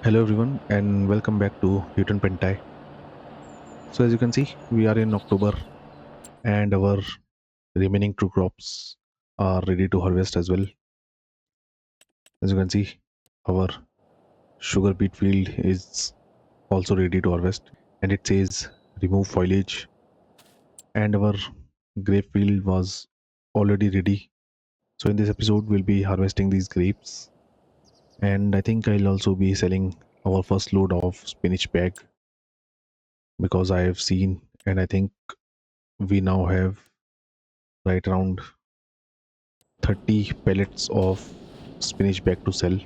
Hello everyone and welcome back to Hutan Pantai. So as you can see, we are in October and our remaining two crops are ready to harvest as well. As you can see, our sugar beet field is also ready to harvest and it says remove foliage, and our grape field was already ready. So in this episode we'll be harvesting these grapes, and I think I'll also be selling our first load of spinach bag because I have seen and I think we now have right around 30 pellets of spinach bag to sell.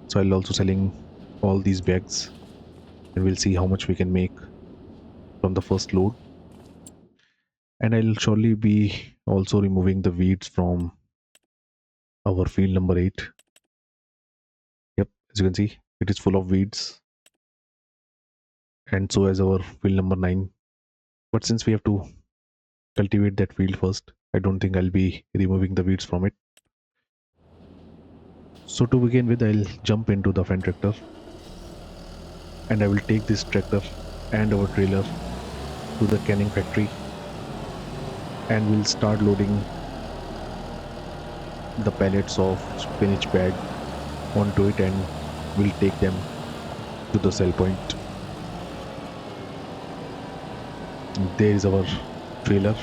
So I'll also selling all these bags and we'll see how much we can make from the first load. And I'll surely be also removing the weeds from our field number 8. Yep, as you can see, it is full of weeds, and so as our field number 9. But since we have to cultivate that field first, I don't think I'll be removing the weeds from it. So to begin with, I'll jump into the fan tractor and I will take this tractor and our trailer to the canning factory, and we'll start loading the pallets of spinach bag onto it and we'll take them to the sell point. There is our trailer,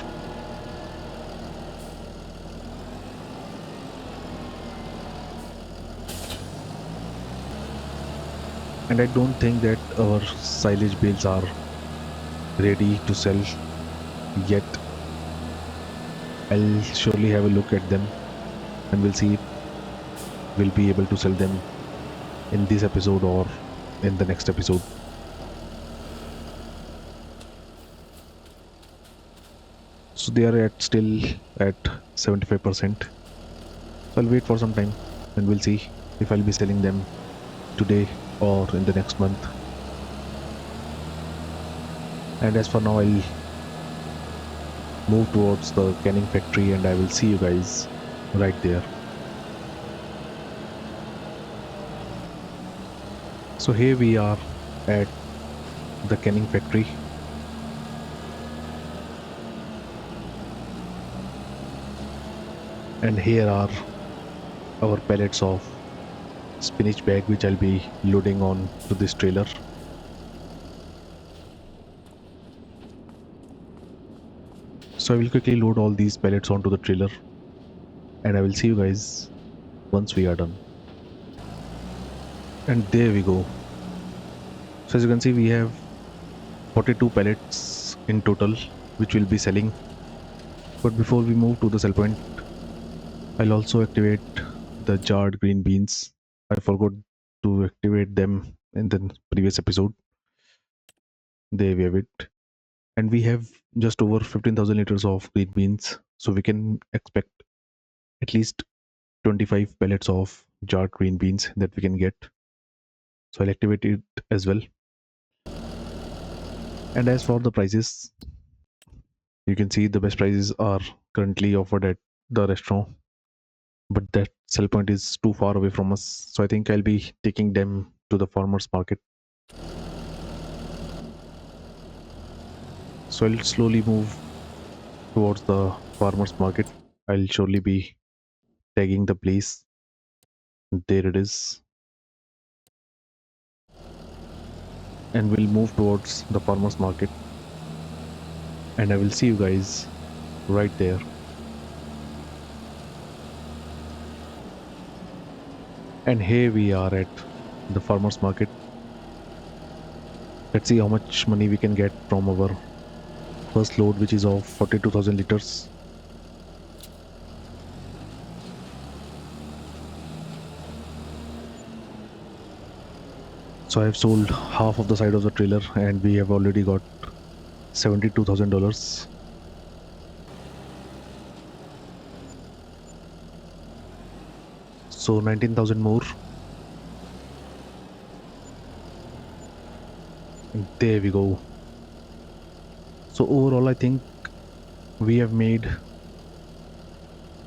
and I don't think that our silage bales are ready to sell yet. I'll surely have a look at them and we'll see if we'll be able to sell them in this episode or in the next episode. So they are at still at 75%. So I'll wait for some time and we'll see if I'll be selling them today or in the next month. And as for now, I'll move towards the canning factory and I will see you guys right there. So here we are at the canning factory, and here are our pallets of spinach bag which I'll be loading on to this trailer. So I will quickly load all these pallets onto the trailer and I will see you guys once we are done. And there we go. So as you can see, we have 42 pallets in total which we'll be selling. But before we move to the sell point, I'll also activate the jarred green beans. I forgot to activate them in the previous episode. There we have it. And we have just over 15,000 liters of green beans, so we can expect at least 25 pellets of jarred green beans that we can get. So I'll activate it as well. And as for the prices, you can see the best prices are currently offered at the restaurant, but that sell point is too far away from us, so I think I'll be taking them to the farmers market. So I'll slowly move towards the farmers market. I'll surely be tagging the place. There it is. And we'll move towards the farmers market and I will see you guys right there. And here we are at the farmers market. Let's see how much money we can get from our first load, which is of 42,000 liters. So I have sold half of the side of the trailer and we have already got $72,000. So 19,000 more. And there we go. So overall, I think we have made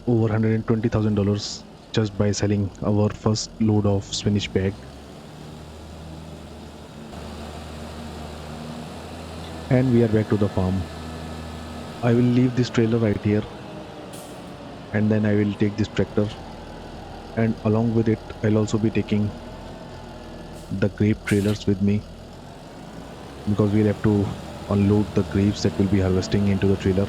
over $120,000 just by selling our first load of spinach bag. And we are back to the farm. I will leave this trailer right here, and then I will take this tractor, and along with it I'll also be taking the grape trailers with me, because we'll have to unload the grapes that we'll be harvesting into the trailer.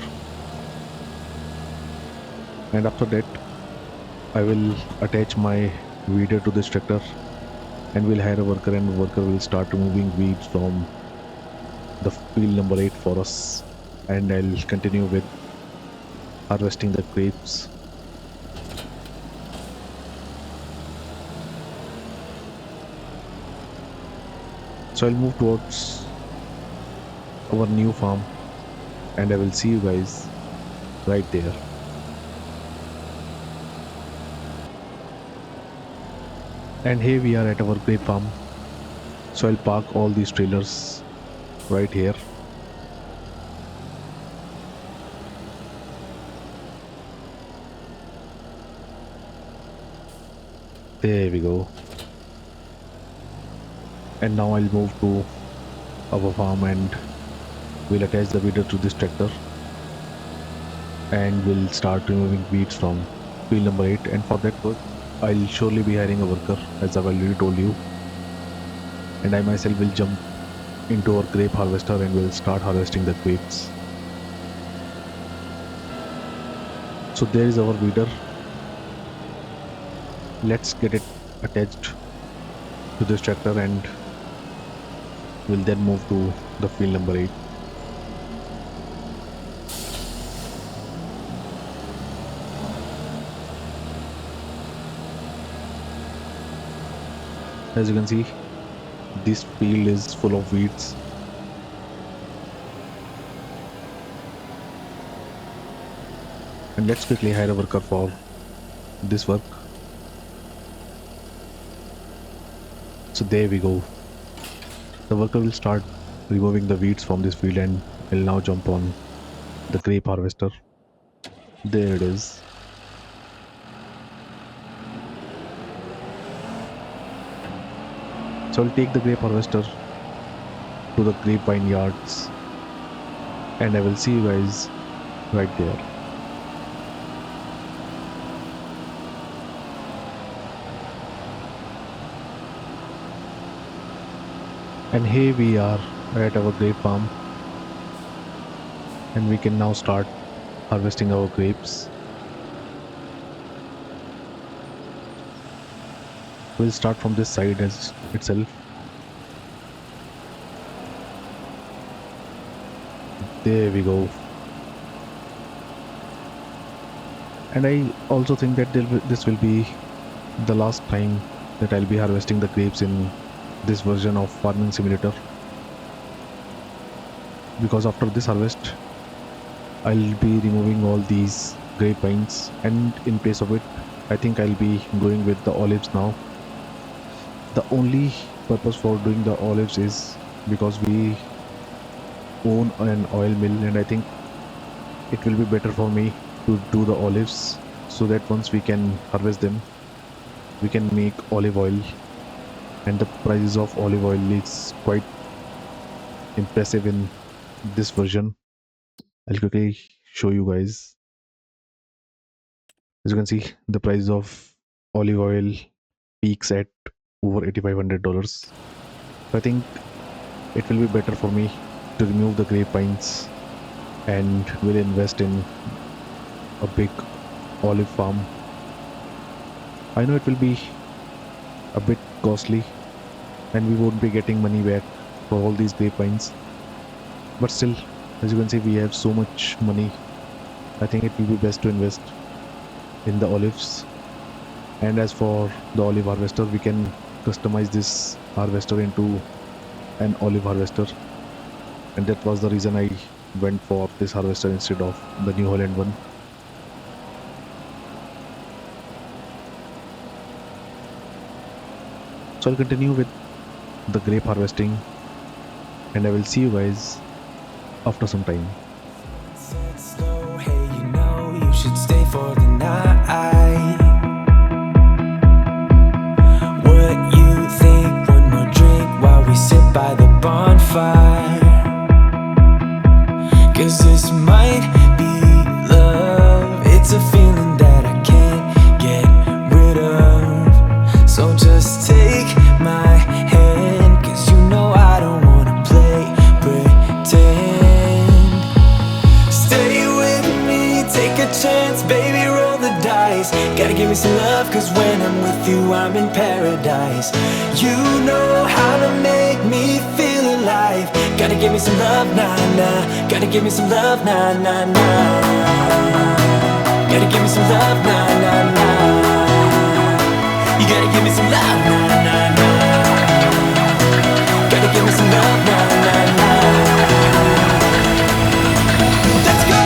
And after that I will attach my weeder to this tractor, and we'll hire a worker, and the worker will start removing weeds from the field number 8 for us, and I'll continue with harvesting the grapes. So I'll move towards our new farm, and I will see you guys right there. And here we are at our grape farm. So I'll park all these trailers right here. There we go. And now I'll move to our farm, and we'll attach the weeder to this tractor, and we'll start removing weeds from field number 8. And for that work I'll surely be hiring a worker, as I've already told you, and I myself will jump into our grape harvester and will start harvesting the grapes. So there is our weeder. Let's get it attached to this tractor, and we'll then move to the field number 8. As you can see, this field is full of weeds. And let's quickly hire a worker for this work. So there we go. The worker will start removing the weeds from this field, and will now jump on the grape harvester. There it is. So I'll take the grape harvester to the grapevine yards, and I will see you guys right there. And here we are at our grape farm, and we can now start harvesting our grapes. We'll start from this side as itself. There we go. And I also think that this will be the last time that I'll be harvesting the grapes in this version of Farming Simulator, because after this harvest I'll be removing all these grapevines, and in place of it I think I'll be going with the olives now. The only purpose for doing the olives is because we own an oil mill, and I think it will be better for me to do the olives, so that once we can harvest them we can make olive oil. And the prices of olive oil is quite impressive in this version. I'll quickly show you guys. As you can see, the price of olive oil peaks at over $8,500. So I think it will be better for me to remove the grapevines, and will invest in a big olive farm. I know it will be a bit costly, and we won't be getting money back for all these grapevines, but still, as you can see, we have so much money. I think it will be best to invest in the olives. And as for the olive harvester, we can customize this harvester into an olive harvester, and that was the reason I went for this harvester instead of the New Holland one. So I'll continue with the grape harvesting, and I will see you guys after some time. Hey, you should stay for the night. What you think? One more drink while we sit by the bonfire. 'Cause this might be love. It's a feeling that I can't get rid of. So just take my hand, 'cause you know I don't wanna play pretend. Stay with me, take a chance, baby, roll the dice. Gotta give me some love, 'cause when I'm with you, I'm in paradise. You know how to make me feel alive. Gotta give me some love, nah, nah. Gotta give me some love, nah, nah, nah. Gotta give me some love, nah, nah, nah. You gotta give me some love, nah, nah, nah. Gotta give me some love, nah, nah, nah. Let's go!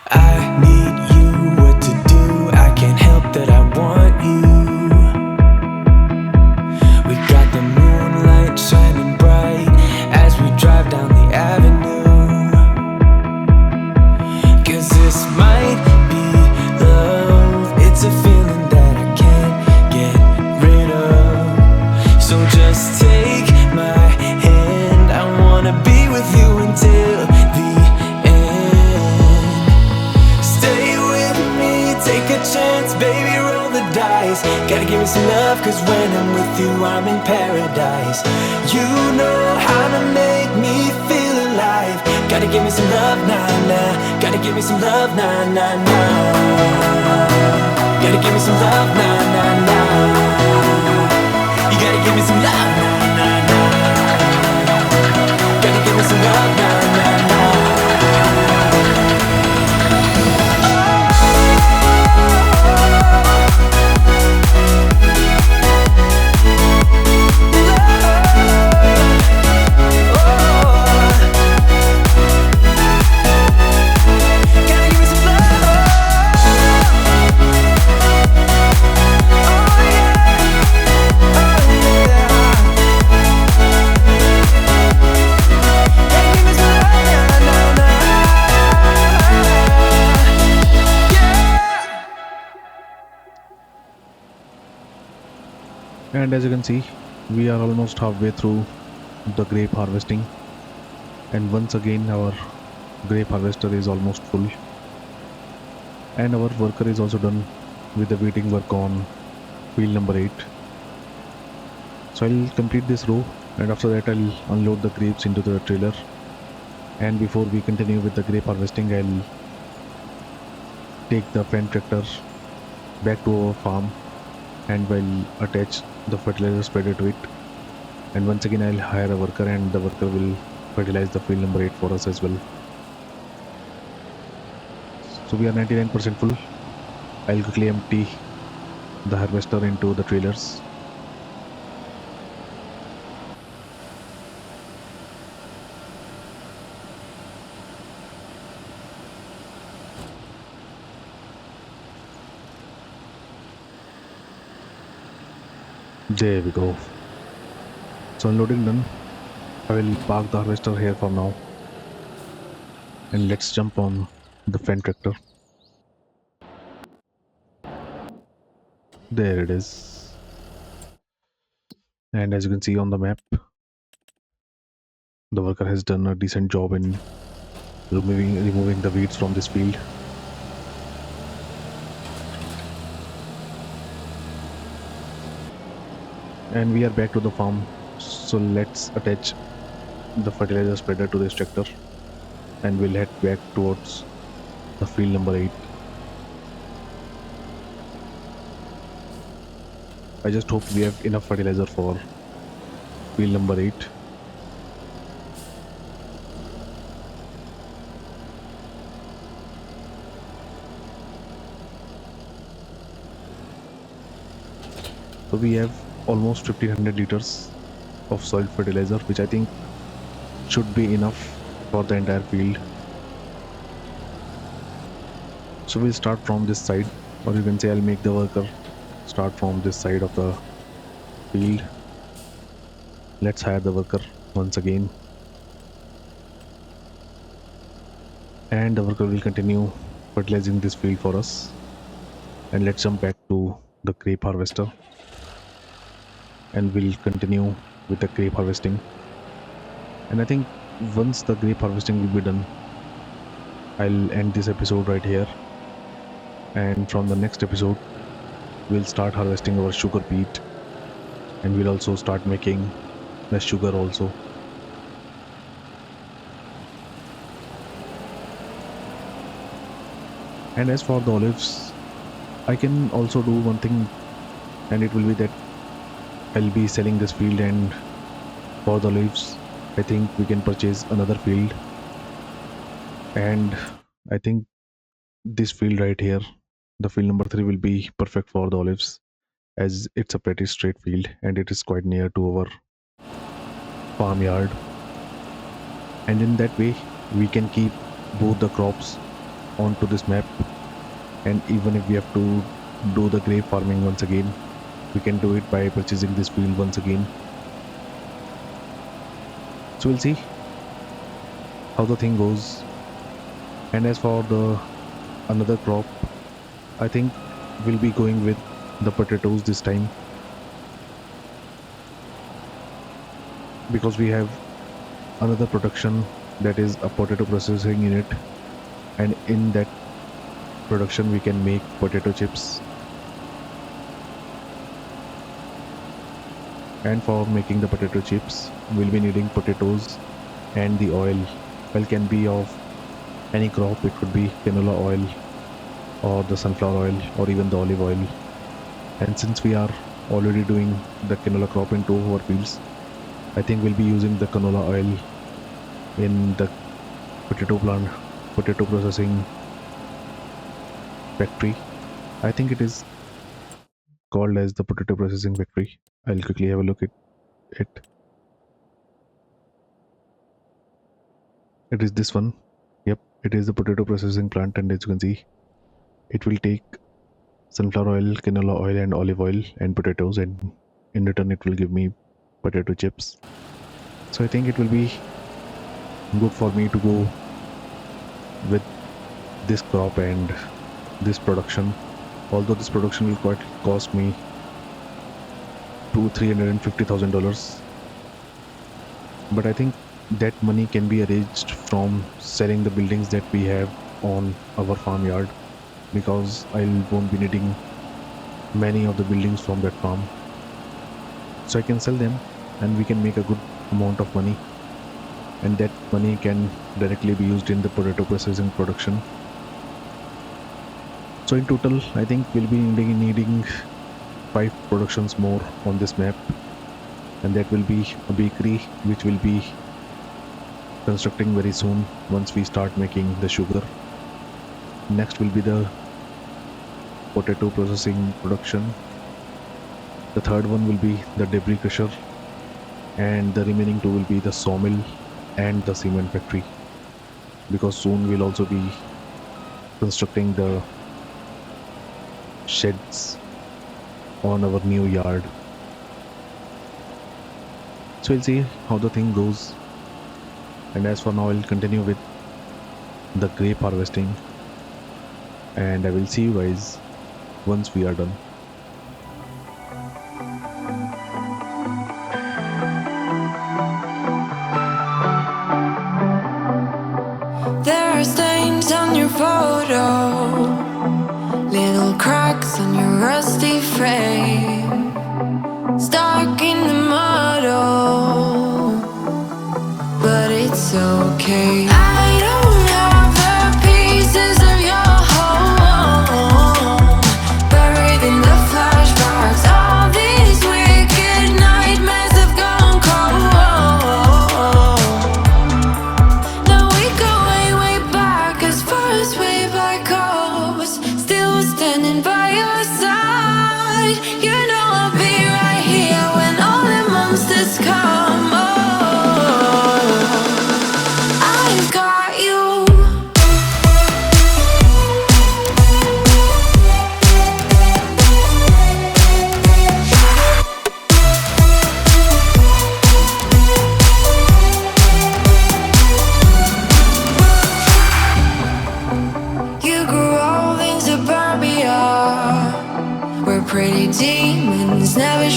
I need you, what to do? I can't help that I want you. We got the moonlight shining bright as we drive down the avenue. 'Cause this might be love. It's a feeling that I can't get rid of. So just take my hand. I wanna be with you until the end. Stay with me, take a chance, baby, roll the dice. Gotta give me some love, 'cause when I'm with you, I'm in paradise. You know how to make me feel alive. Gotta give me some love, nah, nah. Gotta give me some love, nah, nah, nah. Gotta give me some love, nah, nah, nah. You gotta give me some love, nah, nah, nah. Gotta give me some love, nah, nah, nah. And as you can see, we are almost halfway through the grape harvesting, and once again our grape harvester is almost full, and our worker is also done with the weeding work on field number 8. So I'll complete this row, and after that I'll unload the grapes into the trailer. And before we continue with the grape harvesting, I'll take the Fendt tractor back to our farm and will attach the fertilizer spreader to it. And once again I'll hire a worker, and the worker will fertilize the field number 8 for us as well. So we are 99% full. I'll quickly empty the harvester into the trailers. There we go. So unloading done. I will park the harvester here for now, and let's jump on the Fendt tractor. There it is. And as you can see on the map, the worker has done a decent job in removing the weeds from this field. And we are back to the farm. So let's attach the fertilizer spreader to this tractor, and we'll head back towards the field number 8. I just hope we have enough fertilizer for field number 8. So we have almost 1500 liters of soil fertilizer, which I think should be enough for the entire field. So we'll start from this side, or you can say I'll make the worker start from this side of the field. Let's hire the worker once again, and the worker will continue fertilizing this field for us. And let's jump back to the grape harvester, and we'll continue with the grape harvesting. And I think once the grape harvesting will be done, I'll end this episode right here. And from the next episode, we'll start harvesting our sugar beet, and we'll also start making the sugar also. And as for the olives, I can also do one thing, and it will be that I'll be selling this field, and for the olives, I think we can purchase another field. And I think this field right here, the field number 3, will be perfect for the olives, as it's a pretty straight field and it is quite near to our farmyard. And in that way, we can keep both the crops onto this map. And even if we have to do the grape farming once again, we can do it by purchasing this field once again. So we'll see how the thing goes. And as for the another crop, I think we'll be going with the potatoes this time, because we have another production, that is a potato processing unit, and in that production we can make potato chips. And for making the potato chips, we'll be needing potatoes and the oil. Well, can be of any crop. It could be canola oil or the sunflower oil or even the olive oil. And since we are already doing the canola crop in 2 of our fields, I think we'll be using the canola oil in the potato processing factory. I think it is called as the potato processing factory. I'll quickly have a look at it. It is this one. Yep, it is the potato processing plant, and as you can see, it will take sunflower oil, canola oil, and olive oil and potatoes, and in return, it will give me potato chips. So I think it will be good for me to go with this crop and this production. Although this production will quite cost me $350,000, but I think that money can be arranged from selling the buildings that we have on our farmyard, because I won't be needing many of the buildings from that farm. So I can sell them and we can make a good amount of money, and that money can directly be used in the potato processing production. So in total, I think we'll be needing 5 productions more on this map, and that will be a bakery which will be constructing very soon once we start making the sugar. Next will be the potato processing production. The third one will be the debris crusher, and the remaining 2 will be the sawmill and the cement factory, because soon we'll also be constructing the sheds on our new yard. So we'll see how the thing goes. And as for now, I'll continue with the grape harvesting, and I will see you guys once we are done. There are stains on your photo, little cracks on your rusty frame, stuck in the mud, oh, but it's okay. I don't have the pieces of your home, buried in the flashbacks. All these wicked nightmares have gone cold. Now we go way, way back, as far as way back goes. Still standing by your side. You know I'll be right here when all the monsters come. Oh, I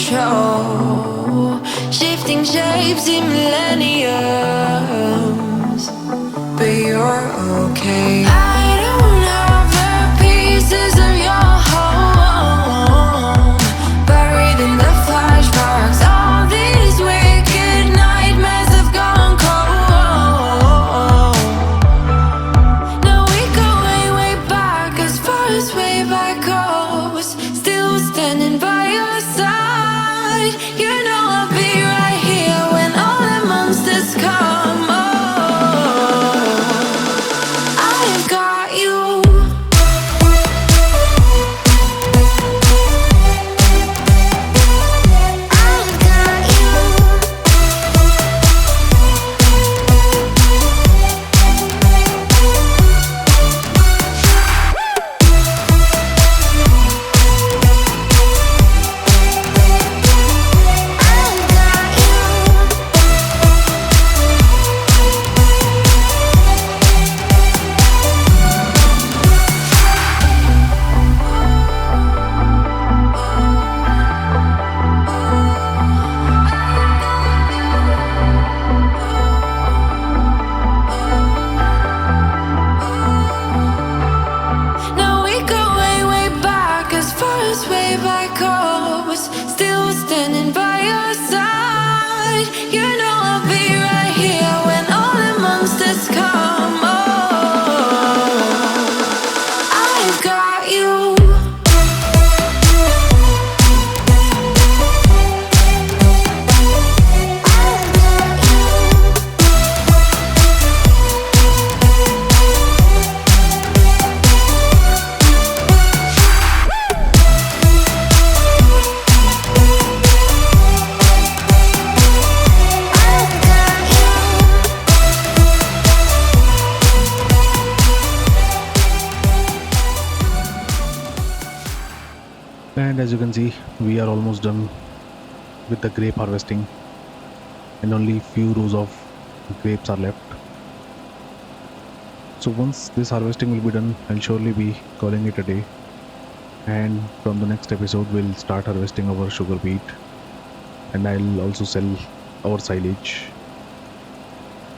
show, shifting shapes in millenniums. But you're okay. I don't have the pieces of your home, buried in the flashbacks. All these wicked nightmares have gone cold. Now we go way, way back, as far as way back goes. Still standing by your side. You know I'll be right here when all the monsters come. Oh, I've got you. I've got you. I've got you. Now we go way, way back, as far as way back goes. Still standing by your side. You know I'll be right here when all the monsters come. Oh, I've got you. I've got you. I've got you. And as you can see, we are almost done with the grape harvesting, and only few rows of grapes are left. So once this harvesting will be done, I'll surely be calling it a day. And from the next episode, we'll start harvesting our sugar beet, and I'll also sell our silage.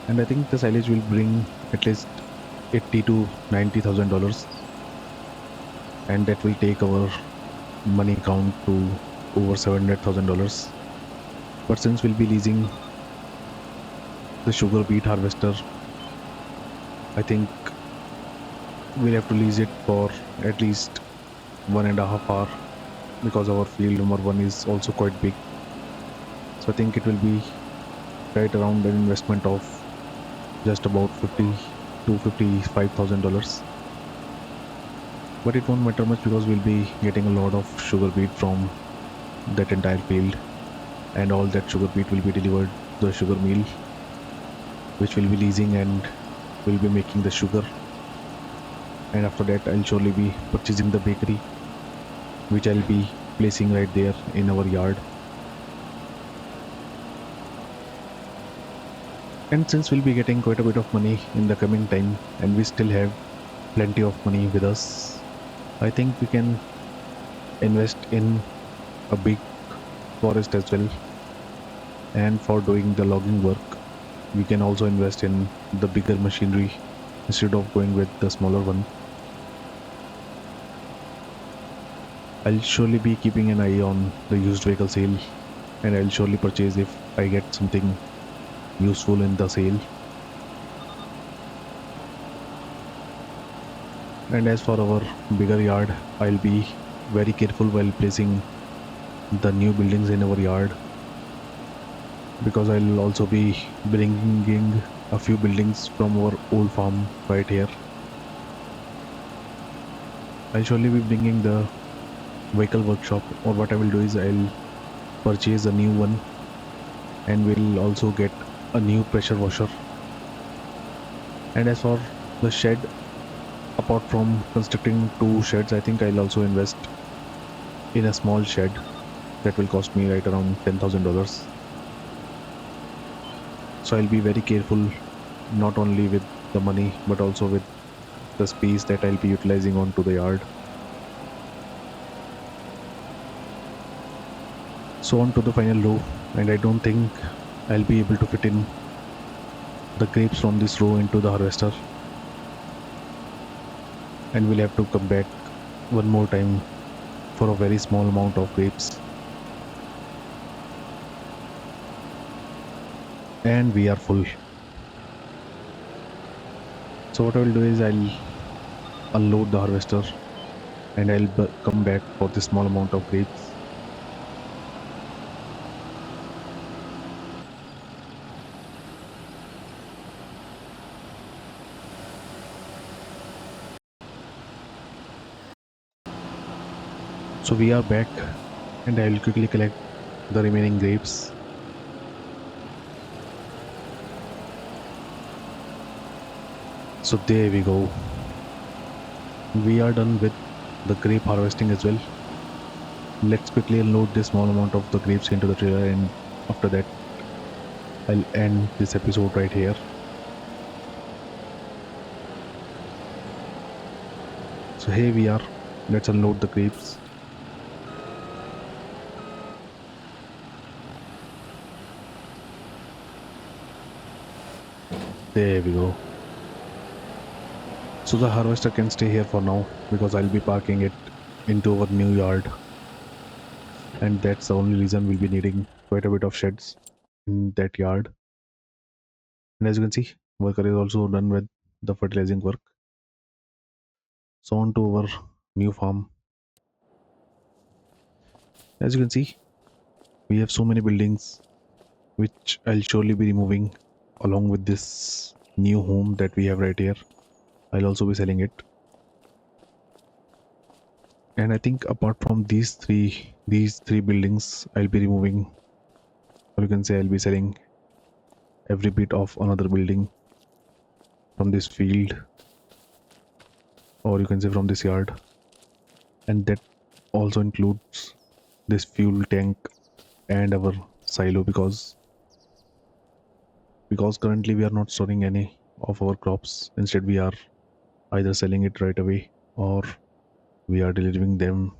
And I think the silage will bring at least 80 to $90,000, and that will take our money count to over $700,000. But since we'll be leasing the sugar beet harvester, I think we'll have to lease it for at least 1.5 hours, because our field number one is also quite big. So I think it will be right around an investment of just about $50,000 to $55,000. But it won't matter much because we'll be getting a lot of sugar beet from that entire field, and all that sugar beet will be delivered to the sugar mill, which will be leasing, and will be making the sugar. And after that, I'll surely be purchasing the bakery, which I'll be placing right there in our yard. And since we'll be getting quite a bit of money in the coming time, and we still have plenty of money with us, I think we can invest in a big forest as well. And for doing the logging work, we can also invest in the bigger machinery instead of going with the smaller one. I'll surely be keeping an eye on the used vehicle sale, and I'll surely purchase if I get something useful in the sale. And as for our bigger yard, I'll be very careful while placing the new buildings in our yard, because I'll also be bringing a few buildings from our old farm right here. I'll surely be bringing the vehicle workshop, or what I will do is I'll purchase a new one, and we'll also get a new pressure washer. And as for the shed, apart from constructing 2 sheds, I think I'll also invest in a small shed that will cost me right around $10,000. So I'll be very careful, not only with the money but also with the space that I'll be utilizing onto the yard. So on to the final row, and I don't think I'll be able to fit in the grapes from this row into the harvester, and we'll have to come back one more time for a very small amount of grapes. And we are full. So what I will do is I'll unload the harvester and I'll come back for this small amount of grapes. So we are back, and I will quickly collect the remaining grapes. So there we go. We are done with the grape harvesting as well. Let's quickly unload this small amount of the grapes into the trailer, and after that I'll end this episode right here. So here we are. Let's unload the grapes. There we go. So the harvester can stay here for now because I'll be parking it into our new yard, and that's the only reason we'll be needing quite a bit of sheds in that yard. And as you can see, worker is also done with the fertilizing work. So on to our new farm. As you can see, we have so many buildings which I'll surely be removing along with this new home that we have right here. I'll also be selling it. And I think apart from these three buildings, I'll be removing, or you can say I'll be selling every bit of another building from this field, or you can say from this yard. And that also includes this fuel tank and our silo, because currently we are not storing any of our crops. Instead, we are either selling it right away or we are delivering them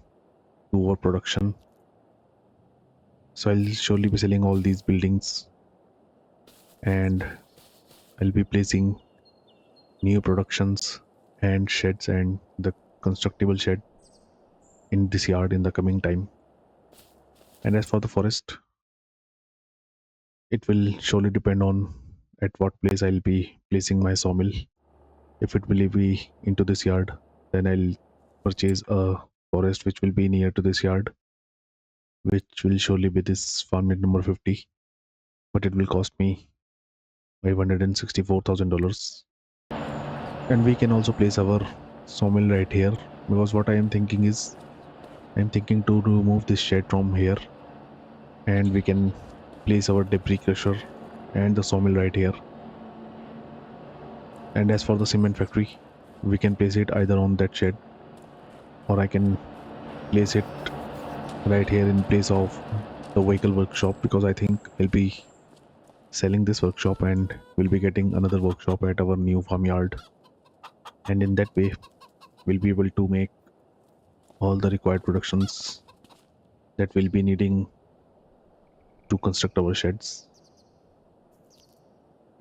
to our production. So I'll surely be selling all these buildings, and I'll be placing new productions and sheds and the constructible shed in this yard in the coming time. And as for the forest, it will surely depend on at what place I'll be placing my sawmill. If it will be into this yard, then I'll purchase a forest which will be near to this yard, which will surely be this farm unit number 50, but it will cost me $564,000. And we can also place our sawmill right here, because what I am thinking is I'm thinking to remove this shed from here, and we can place our debris crusher and the sawmill right here. And as for the cement factory, we can place it either on that shed, or I can place it right here in place of the vehicle workshop, because I think I'll be selling this workshop and we'll be getting another workshop at our new farmyard. And in that way, we'll be able to make all the required productions that we'll be needing to construct our sheds.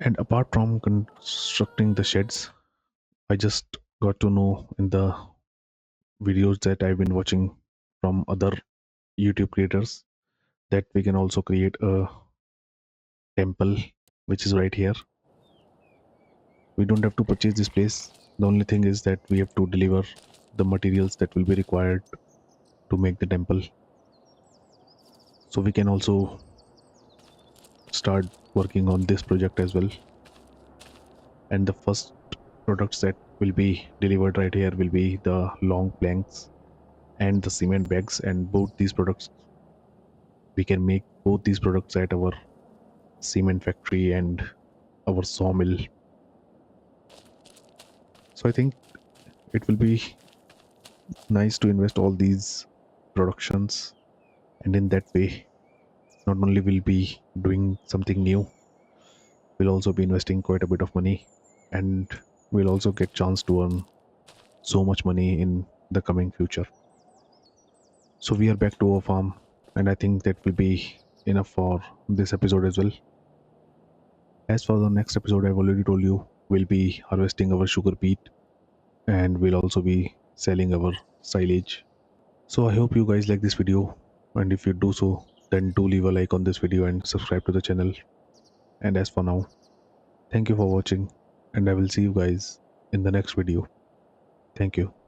And apart from constructing the sheds, I just got to know in the videos that I've been watching from other YouTube creators that we can also create a temple, which is right here. We don't have to purchase this place. The only thing is that we have to deliver the materials that will be required to make the temple. So we can also start working on this project as well. And the first products that will be delivered right here will be the long planks and the cement bags, and both these products, we can make both these products at our cement factory and our sawmill. So I think it will be nice to invest all these productions, and in that way, not only will be doing something new, we'll also be investing quite a bit of money, and we'll also get chance to earn so much money in the coming future. So we are back to our farm, and I think that will be enough for this episode as well. As for the next episode, I've already told you we'll be harvesting our sugar beet and we'll also be selling our silage. So I hope you guys like this video, and if you do so, then do leave a like on this video and subscribe to the channel. And as for now, thank you for watching, and I will see you guys in the next video. Thank you.